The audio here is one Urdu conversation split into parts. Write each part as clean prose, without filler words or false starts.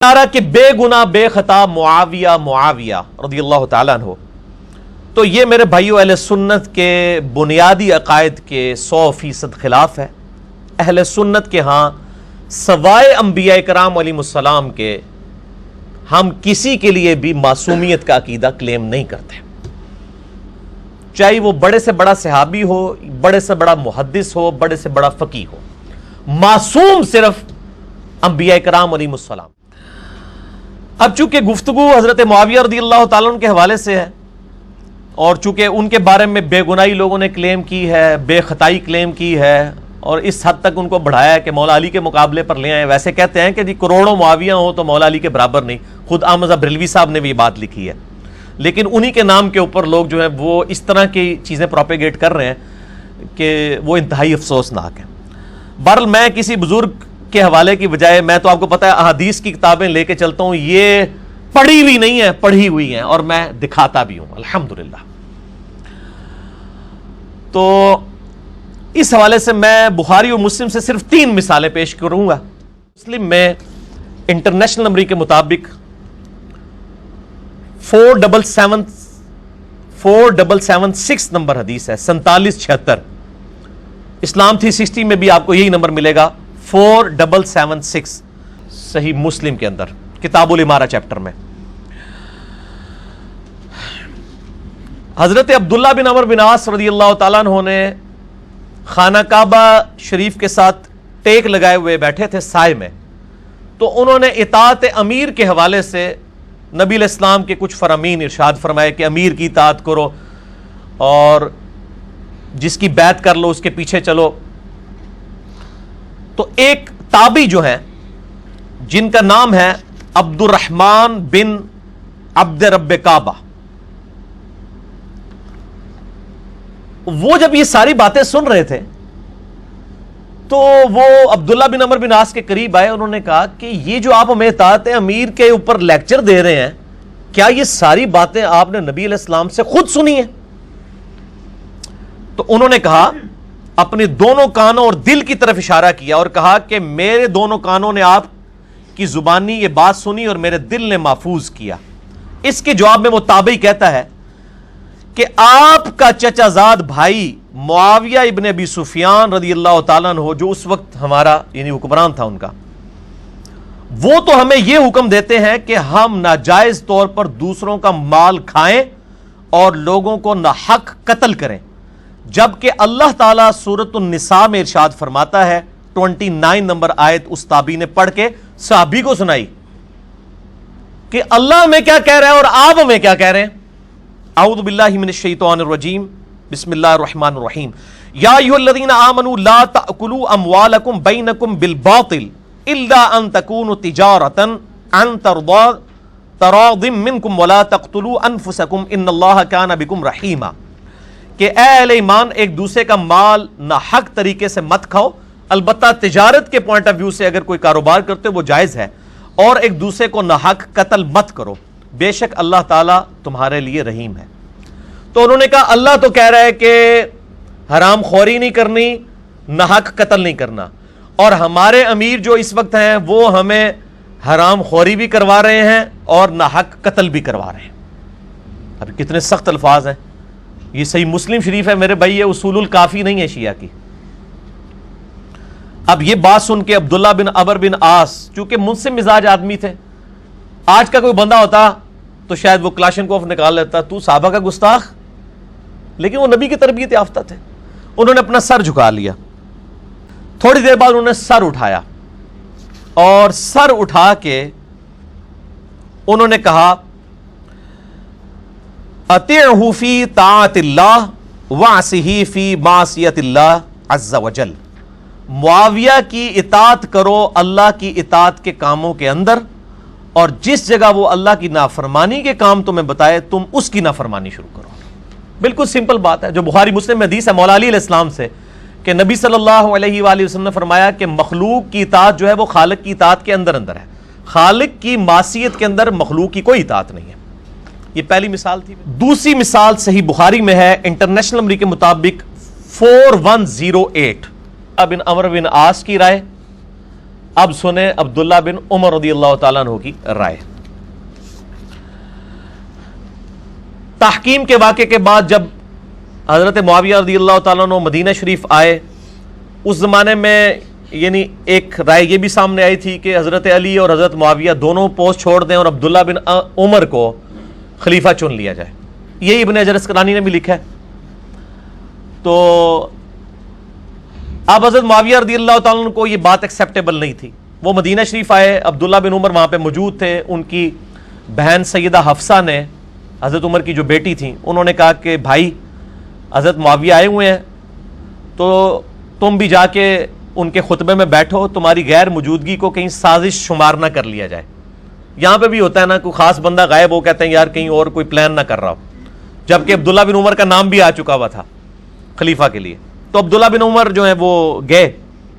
نعرہ کہ بے گناہ بے خطا معاویہ رضی اللہ تعالیٰ عنہ، تو یہ میرے بھائیو اہل سنت کے بنیادی عقائد کے 100% خلاف ہے۔ اہل سنت کے ہاں سوائے انبیاء کرام علیہ السلام کے ہم کسی کے لیے بھی معصومیت کا عقیدہ کلیم نہیں کرتے، چاہے وہ بڑے سے بڑا صحابی ہو، بڑے سے بڑا محدث ہو، بڑے سے بڑا فقیہ ہو۔ معصوم صرف انبیاء کرام علیہ السلام۔ اب چونکہ گفتگو حضرت معاویہ رضی اللہ تعالیٰ عنہ کے حوالے سے ہے، اور چونکہ ان کے بارے میں بے گناہی لوگوں نے کلیم کی ہے، بے خطائی کلیم کی ہے، اور اس حد تک ان کو بڑھایا ہے کہ مولا علی کے مقابلے پر لے آئے۔ ویسے کہتے ہیں کہ جی کروڑوں معاویہ ہوں تو مولا علی کے برابر نہیں، خود احمد بریلوی صاحب نے بھی یہ بات لکھی ہے، لیکن انہی کے نام کے اوپر لوگ جو ہیں وہ اس طرح کی چیزیں پروپیگیٹ کر رہے ہیں کہ وہ انتہائی افسوسناک ہیں۔ بہرحال میں کسی بزرگ کے حوالے کی بجائے، میں تو آپ کو پتہ ہے احادیث کی کتابیں لے کے چلتا ہوں، یہ پڑھی ہوئی نہیں ہے، پڑھی ہوئی ہیں، اور میں دکھاتا بھی ہوں الحمدللہ۔ تو اس حوالے سے میں بخاری اور مسلم سے صرف 3 مثالیں پیش کروں گا۔ مسلم میں انٹرنیشنل نمبر کے مطابق 4776 نمبر حدیث ہے، 4776۔ اسلام 360 میں بھی آپ کو یہی نمبر ملے گا، 4776، صحیح مسلم کے اندر کتاب الامارہ چیپٹر میں۔ حضرت عبداللہ بن عمر بن عاص رضی اللہ تعالیٰ عنہ نے خانہ کعبہ شریف کے ساتھ ٹیک لگائے ہوئے بیٹھے تھے سائے میں، تو انہوں نے اطاعت امیر کے حوالے سے نبی علیہ السلام کے کچھ فرامین ارشاد فرمائے کہ امیر کی اطاعت کرو اور جس کی بیعت کر لو اس کے پیچھے چلو۔ تو ایک تابعی جو ہیں جن کا نام ہے عبد الرحمن بن عبد رب کعبہ، وہ جب یہ ساری باتیں سن رہے تھے تو وہ عبداللہ بن عمر بن عاص کے قریب آئے، انہوں نے کہا کہ یہ جو آپ ہمیں اطاعت امیر کے اوپر لیکچر دے رہے ہیں، کیا یہ ساری باتیں آپ نے نبی علیہ السلام سے خود سنی ہیں؟ تو انہوں نے کہا، اپنے دونوں کانوں اور دل کی طرف اشارہ کیا اور کہا کہ میرے دونوں کانوں نے آپ کی زبانی یہ بات سنی اور میرے دل نے محفوظ کیا۔ اس کے جواب میں وہ تابعی کہتا ہے کہ آپ کا چچا زاد بھائی معاویہ ابن ابی سفیان رضی اللہ تعالیٰ عنہ، جو اس وقت ہمارا یعنی حکمران تھا ان کا، وہ تو ہمیں یہ حکم دیتے ہیں کہ ہم ناجائز طور پر دوسروں کا مال کھائیں اور لوگوں کو ناحق قتل کریں، جبکہ اللہ تعالیٰ سورۃ النساء میں ارشاد فرماتا ہے، 29 نمبر آیت اس تابعی نے پڑھ کے صحابی کو سنائی کہ اللہ ہمیں کیا کہہ رہا ہے اور آپ ہمیں کیا کہہ رہے ہیں۔ اعوذ باللہ من الشیطان الرجیم، بسم اللہ الرحمن الرحیم، یا ایھا الذین آمنوا لا تأکلوا اموالکم بینکم بالباطل الا ان تکونوا تجارۃ عن تراض منکم ولا تقتلوا انفسکم ان اللہ کان بکم رحیما، کہ اے اہل ایمان ایک دوسرے کا مال ناحق طریقے سے مت کھاؤ، البتہ تجارت کے پوائنٹ آف ویو سے اگر کوئی کاروبار کرتے ہو وہ جائز ہے، اور ایک دوسرے کو ناحق قتل مت کرو، بے شک اللہ تعالیٰ تمہارے لیے رحیم ہے۔ تو انہوں نے کہا اللہ تو کہہ رہا ہے کہ حرام خوری نہیں کرنی، ناحق قتل نہیں کرنا، اور ہمارے امیر جو اس وقت ہیں وہ ہمیں حرام خوری بھی کروا رہے ہیں اور ناحق قتل بھی کروا رہے ہیں۔ اب کتنے سخت الفاظ ہیں، یہ صحیح مسلم شریف ہے میرے بھائی، یہ اصول الکافی نہیں ہے شیعہ کی۔ اب یہ بات سن کے عبداللہ بن عمر بن عاص، چونکہ منصف مزاج آدمی تھے، آج کا کوئی بندہ ہوتا تو شاید وہ کلاشنکوف نکال لیتا، تو صحابہ کا گستاخ، لیکن وہ نبی کی تربیت یافتہ تھے، انہوں نے اپنا سر جھکا لیا۔ تھوڑی دیر بعد انہوں نے سر اٹھایا، اور سر اٹھا کے انہوں نے کہا اطیعہ فی طاعت اللہ وعصہ فی معصیت اللہ عز وجل، معاویہ کی اطاعت کرو اللہ کی اطاعت کے کاموں کے اندر، اور جس جگہ وہ اللہ کی نافرمانی کے کام تمہیں بتائے تم اس کی نافرمانی شروع کرو۔ بالکل سمپل بات ہے، جو بخاری مسلم میں حدیث ہے مولا علی علیہ السلام سے کہ نبی صلی اللہ علیہ وآلہ وسلم نے فرمایا کہ مخلوق کی اطاعت جو ہے وہ خالق کی اطاعت کے اندر ہے، خالق کی معصیت کے اندر مخلوق کی کوئی اطاعت نہیں ہے۔ یہ پہلی مثال تھی۔ دوسری مثال صحیح بخاری میں ہے، انٹرنیشنل نمبر کے مطابق 4108، بن عمر بن عاص کی رائے اب سنیں عبداللہ بن عمر رضی اللہ تعالیٰ عنہ کی رائے۔ تحکیم کے واقعے کے بعد جب حضرت معاویہ رضی اللہ تعالیٰ عنہ مدینہ شریف آئے، اس زمانے میں یعنی ایک رائے یہ بھی سامنے آئی تھی کہ حضرت علی اور حضرت معاویہ دونوں پوسٹ چھوڑ دیں اور عبداللہ بن عمر کو خلیفہ چن لیا جائے۔ یہی ابن حجر اسقلانی نے بھی لکھا ہے۔ تو اب حضرت معاویہ رضی اللہ تعالیٰ عنہ کو یہ بات ایکسیپٹیبل نہیں تھی۔ وہ مدینہ شریف آئے، عبداللہ بن عمر وہاں پہ موجود تھے، ان کی بہن سیدہ حفصہ نے حضرت عمر کی جو بیٹی تھیں انہوں نے کہا کہ بھائی حضرت معاویہ آئے ہوئے ہیں تو تم بھی جا کے ان کے خطبے میں بیٹھو، تمہاری غیر موجودگی کو کہیں سازش شمار نہ کر لیا جائے۔ یہاں پہ بھی ہوتا ہے نا، کوئی خاص بندہ غائب ہو، کہتے ہیں یار کہیں اور کوئی پلان نہ کر رہا ہو، جبکہ عبداللہ بن عمر کا نام بھی آ چکا ہوا تھا خلیفہ کے لیے۔ تو عبداللہ بن عمر جو ہیں وہ گئے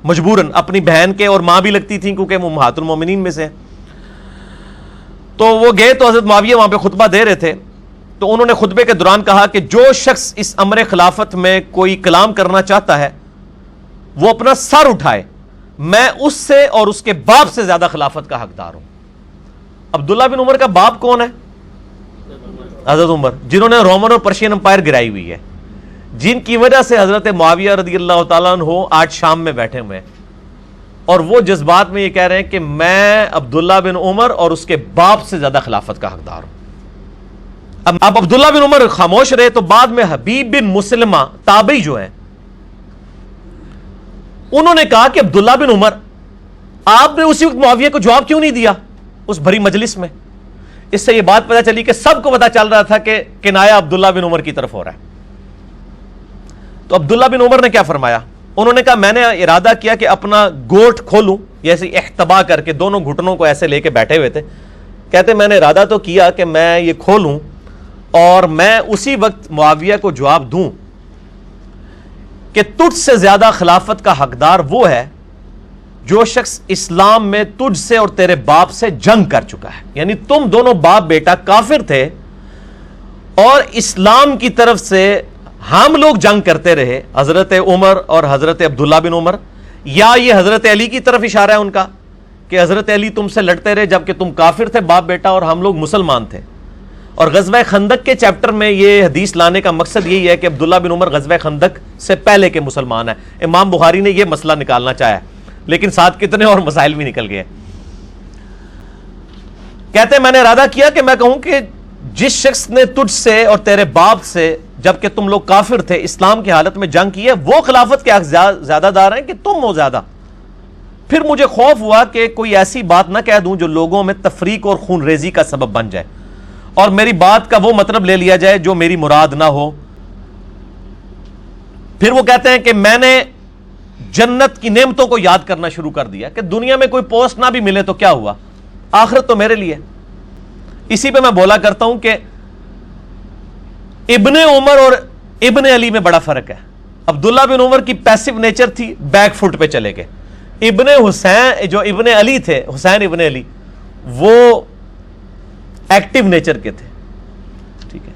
مجبوراً، اپنی بہن کے اور ماں بھی لگتی تھیں کیونکہ وہ امہات المومنین میں سے ہیں، تو وہ گئے تو حضرت معاویہ وہاں پہ خطبہ دے رہے تھے۔ تو انہوں نے خطبے کے دوران کہا کہ جو شخص اس امر خلافت میں کوئی کلام کرنا چاہتا ہے وہ اپنا سر اٹھائے، میں اس سے اور اس کے باپ سے زیادہ خلافت کا حقدار ہوں۔ عبداللہ بن عمر کا باپ کون ہے؟ حضرت عمر، جنہوں نے رومن اور پرشین امپائر گرائی ہوئی ہے، جن کی وجہ سے حضرت معاویہ رضی اللہ تعالیٰ عنہ آج شام میں بیٹھے ہوئے ہیں، اور وہ جذبات میں یہ کہہ رہے ہیں کہ میں عبداللہ بن عمر اور اس کے باپ سے زیادہ خلافت کا حقدار ہوں۔ اب عبداللہ بن عمر خاموش رہے تو بعد میں حبیب بن مسلمہ تابعی جو ہیں انہوں نے کہا کہ عبداللہ بن عمر، آپ نے اسی وقت معاویہ کو جواب کیوں نہیں دیا اس بھری مجلس میں؟ اس سے یہ بات پتہ چلی کہ سب کو پتہ چل رہا تھا کہ کنایا عبداللہ بن عمر کی طرف ہو رہا ہے۔ تو عبداللہ بن عمر نے کیا فرمایا؟ انہوں نے کہا میں نے ارادہ کیا کہ اپنا گوٹ کھولوں، جیسے احتبا کر کے دونوں گھٹنوں کو ایسے لے کے بیٹھے ہوئے تھے، کہتے میں نے ارادہ تو کیا کہ میں یہ کھولوں اور میں اسی وقت معاویہ کو جواب دوں کہ تجھ سے زیادہ خلافت کا حقدار وہ ہے جو شخص اسلام میں تجھ سے اور تیرے باپ سے جنگ کر چکا ہے، یعنی تم دونوں باپ بیٹا کافر تھے اور اسلام کی طرف سے ہم لوگ جنگ کرتے رہے، حضرت عمر اور حضرت عبداللہ بن عمر، یا یہ حضرت علی کی طرف اشارہ ہے ان کا کہ حضرت علی تم سے لڑتے رہے جبکہ تم کافر تھے باپ بیٹا اور ہم لوگ مسلمان تھے۔ اور غزوہ خندق کے چیپٹر میں یہ حدیث لانے کا مقصد یہی ہے کہ عبداللہ بن عمر غزوہ خندق سے پہلے کے مسلمان ہیں۔ امام بخاری نے یہ مسئلہ نکالنا چاہا لیکن ساتھ کتنے اور مسائل بھی نکل گئے۔ کہتے ہیں میں نے ارادہ کیا کہ میں کہوں کہ جس شخص نے تجھ سے اور تیرے باپ سے جبکہ تم لوگ کافر تھے اسلام کی حالت میں جنگ کی ہے وہ خلافت کے حق زیادہ دار ہیں کہ تم ہو زیادہ۔ پھر مجھے خوف ہوا کہ کوئی ایسی بات نہ کہہ دوں جو لوگوں میں تفریق اور خون ریزی کا سبب بن جائے اور میری بات کا وہ مطلب لے لیا جائے جو میری مراد نہ ہو۔ پھر وہ کہتے ہیں کہ میں نے جنت کی نعمتوں کو یاد کرنا شروع کر دیا کہ دنیا میں کوئی پوسٹ نہ بھی ملے تو کیا ہوا، آخرت تو میرے لیے۔ اسی پہ میں بولا کرتا ہوں کہ ابن عمر اور ابن علی میں بڑا فرق ہے۔ عبداللہ بن عمر کی پیسو نیچر تھی، بیک فٹ پہ چلے گئے۔ ابن حسین جو ابن علی تھے، حسین ابن علی، وہ ایکٹیو نیچر کے تھے، ٹھیک ہے،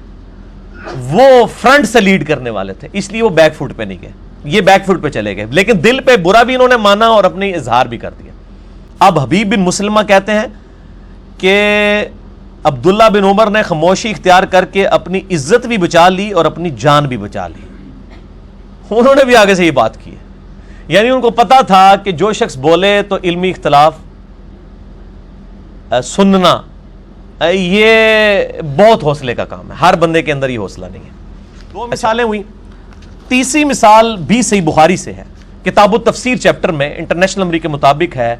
وہ فرنٹ سے لیڈ کرنے والے تھے، اس لیے وہ بیک فٹ پہ نہیں گئے، یہ بیک فٹ پہ چلے گئے، لیکن دل پہ برا بھی انہوں نے مانا اور اپنی اظہار بھی کر دیا۔ اب حبیب بن مسلمہ کہتے ہیں کہ عبداللہ بن عمر نے خاموشی اختیار کر کے اپنی عزت بھی بچا لی اور اپنی جان بھی بچا لی۔ انہوں نے بھی آگے سے یہ بات کی ہے، یعنی ان کو پتا تھا کہ جو شخص بولے تو علمی اختلاف سننا یہ بہت حوصلے کا کام ہے، ہر بندے کے اندر یہ حوصلہ نہیں ہے۔ دو مثالیں ہوئی، تیسری مثال بھی صحیح بخاری سے ہے، کتاب التفسیر چیپٹر میں انٹرنیشنل نمبر کے مطابق ہے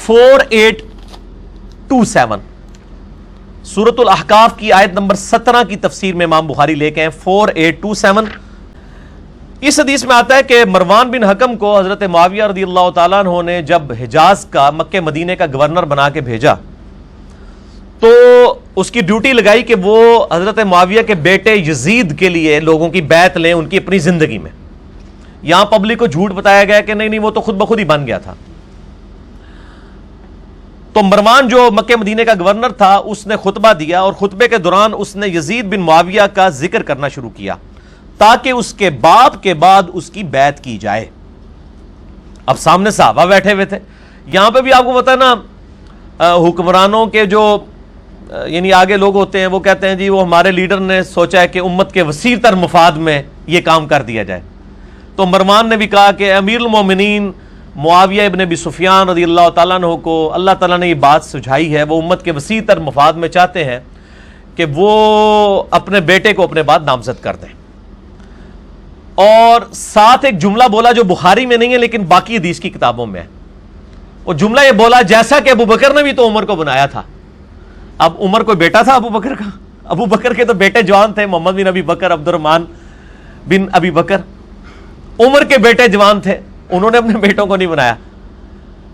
4827، سورۃ الاحقاف کی آیت نمبر 17 کی تفسیر میں امام بخاری لے کے ہیں 4827۔ اس حدیث میں آتا ہے کہ مروان بن حکم کو حضرت معاویہ رضی اللہ تعالیٰ عنہ نے جب حجاز کا مکہ مدینے کا گورنر بنا کے بھیجا تو اس کی ڈیوٹی لگائی کہ وہ حضرت معاویہ کے بیٹے یزید کے لیے لوگوں کی بیعت لیں ان کی اپنی زندگی میں۔ یہاں پبلک کو جھوٹ بتایا گیا کہ نہیں وہ تو خود بخود ہی بن گیا تھا۔ تو مروان جو مکہ مدینے کا گورنر تھا اس نے خطبہ دیا اور خطبے کے دوران اس نے یزید بن معاویہ کا ذکر کرنا شروع کیا تاکہ اس کے باپ کے بعد اس کی بیعت کی جائے۔ اب سامنے صحابہ بیٹھے ہوئے تھے. یہاں پہ بھی آپ کو پتا ہے نا, حکمرانوں کے جو یعنی آگے لوگ ہوتے ہیں وہ کہتے ہیں جی وہ ہمارے لیڈر نے سوچا ہے کہ امت کے وسیع تر مفاد میں یہ کام کر دیا جائے. تو مروان نے بھی کہا کہ امیر المومنین معاویہ ابن ابی سفیان رضی اللہ تعالیٰ عنہ کو اللہ تعالیٰ نے یہ بات سجھائی ہے, وہ امت کے وسیع تر مفاد میں چاہتے ہیں کہ وہ اپنے بیٹے کو اپنے بعد نامزد کر دیں. اور ساتھ ایک جملہ بولا جو بخاری میں نہیں ہے لیکن باقی حدیث کی کتابوں میں ہے. وہ جملہ یہ بولا جیسا کہ ابو بکر نے بھی تو عمر کو بنایا تھا. اب عمر کوئی بیٹا تھا ابو بکر کا؟ ابو بکر کے تو بیٹے جوان تھے, محمد بن ابی بکر, عبد الرحمن بن ابی بکر. عمر کے بیٹے جوان تھے, انہوں نے اپنے بیٹوں کو نہیں بنایا.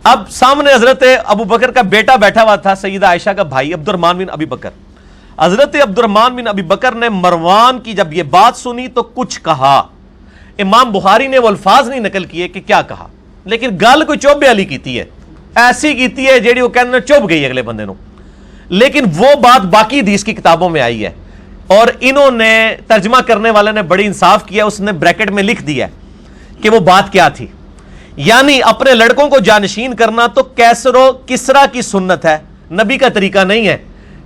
اب سامنے حضرت ابو بکر کا بیٹا بیٹھا ہوا تھا, سیدہ عائشہ کا بھائی عبد الرحمن بن ابی بکر. حضرت عبد الرحمن بن ابی بکر نے مروان کی جب یہ بات سنی تو کچھ کہا. امام بخاری نے وہ الفاظ نہیں نقل کیے کہ کیا کہا, لیکن گل کوئی چوبے والی کیتی ہے, ایسی کیتی ہے جیڑی وہ کہنے چوب گئی اگلے بندے نو. لیکن وہ بات باقی حدیث کی کتابوں میں آئی ہے, اور انہوں نے ترجمہ کرنے والے نے بڑی انصاف کیا, اس نے بریکٹ میں لکھ دیا کہ وہ بات کیا تھی. یعنی اپنے لڑکوں کو جانشین کرنا تو کیسر و کسرا کی سنت ہے, نبی کا طریقہ نہیں ہے.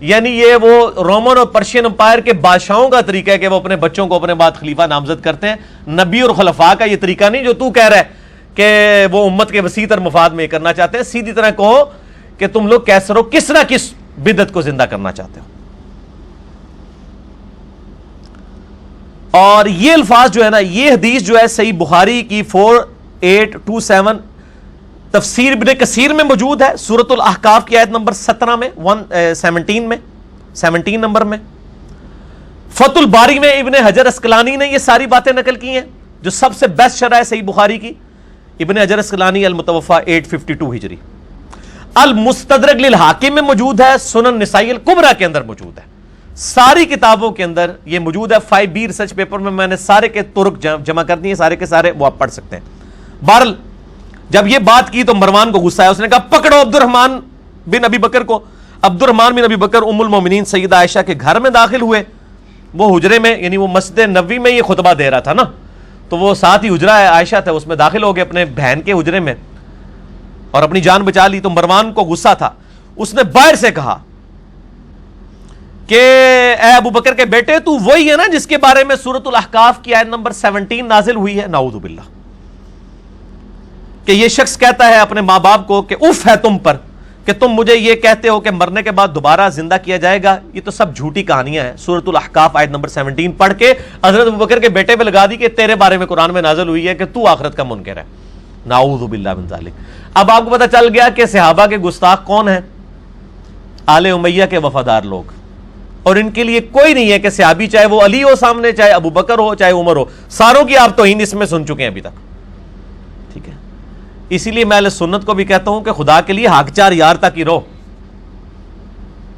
یعنی یہ وہ رومن اور پرشین امپائر کے بادشاہوں کا طریقہ ہے کہ وہ اپنے بچوں کو اپنے بعد خلیفہ نامزد کرتے ہیں. نبی اور خلفاء کا یہ طریقہ نہیں جو تو کہہ رہا ہے کہ وہ امت کے وسیع تر مفاد میں کرنا چاہتے ہیں. سیدھی طرح کہو کہ تم لوگ کیسر و کسرا کی بدعت کو زندہ کرنا چاہتے ہو. اور یہ الفاظ جو ہے نا, یہ حدیث جو ہے صحیح بخاری کی 4827 تفسیر ابن کثیر میں موجود ہے, سورۃ الاحقاف کی آیت نمبر 17 میں 17 نمبر میں. فتح الباری میں ابن حجر اسقلانی نے یہ ساری باتیں نقل کی ہیں, جو سب سے بیسٹ شرح ہے صحیح بخاری کی, ابن حجر اسقلانی المتوفى 852 ہجری. المستدرک للحاکم میں موجود ہے, سنن نسائی الکبریٰ کے اندر موجود ہے. ساری کتابوں کے اندر یہ موجود ہے. 5B ریسرچ پیپر میں نے سارے کے طرق جمع کر دیے, سارے کے سارے وہ آپ پڑھ سکتے ہیں. بہرحال جب یہ بات کی تو مروان کو غصہ آیا, اس نے کہا پکڑو عبد الرحمن بن ابی بکر کو. عبد الرحمن بن ابی بکر ام المومنین سیدہ عائشہ کے گھر میں داخل ہوئے. وہ حجرے میں, یعنی وہ مسجد نبوی میں یہ خطبہ دے رہا تھا نا, تو وہ ساتھ ہی حجرہ عائشہ تھا, اس میں داخل ہو گئے اپنے بہن کے حجرے میں اور اپنی جان بچا لی. تو مروان کو غصہ تھا, اس نے باہر سے کہا کہ اے ابو بکر کے بیٹے, تو وہی ہے نا جس کے بارے میں سورۃ الاحقاف کی آیت نمبر 17 نازل ہوئی ہے, نعوذ باللہ, کہ یہ شخص کہتا ہے اپنے ماں باپ کو کہ اف ہے تم پر کہ تم مجھے یہ کہتے ہو کہ مرنے کے بعد دوبارہ زندہ کیا جائے گا. یہ تو سب جھوٹی کہانیاں ہیں. سورۃ الاحقاف آیت نمبر 17 پڑھ کے حضرت ابو بکر کے بیٹے پہ لگا دی کہ تیرے بارے میں قرآن میں نازل ہوئی ہے کہ تو آخرت کا منکر ہے. نعوذ باللہ من ذالک. اب آپ کو پتہ چل گیا کہ صحابہ کے گستاخ کون ہیں, آل امیہ کے وفادار لوگ. اور ان کے لیے کوئی نہیں ہے کہ صحابی, چاہے وہ علی ہو سامنے, چاہے ابو بکر ہو, چاہے عمر ہو, ساروں کی آپ توہین اس میں سن چکے ہیں ابھی تک. ٹھیک ہے, اسی لیے میں اہل سنت کو بھی کہتا ہوں کہ خدا کے لیے حق چار یار تک ہی رہو,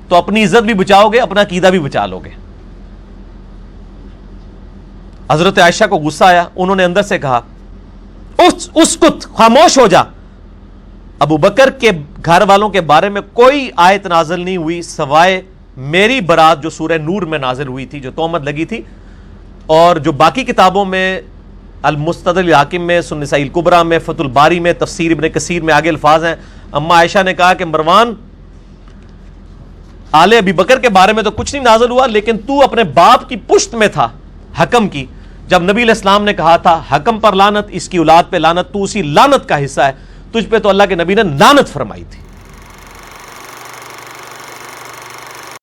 تو اپنی عزت بھی بچاؤ گے, اپنا عقیدہ بھی بچا لو گے. حضرت عائشہ کو غصہ آیا, انہوں نے اندر سے کہا اسکت, خاموش ہو جا. ابو بکر کے گھر والوں کے بارے میں کوئی آیت نازل نہیں ہوئی سوائے میری برات جو سورہ نور میں نازل ہوئی تھی, جو تہمت لگی تھی. اور جو باقی کتابوں میں المستدرک للحاکم میں, سنن نسائی الکبریٰ میں, فتح الباری میں, تفسیر ابن کثیر میں آگے الفاظ ہیں. اما عائشہ نے کہا کہ مروان, آل ابی بکر کے بارے میں تو کچھ نہیں نازل ہوا, لیکن تو اپنے باپ کی پشت میں تھا حکم کی, جب نبی علیہ السلام نے کہا تھا حکم پر لعنت, اس کی اولاد پہ لعنت, تو اسی لعنت کا حصہ ہے, تجھ پہ تو اللہ کے نبی نے لعنت فرمائی تھی.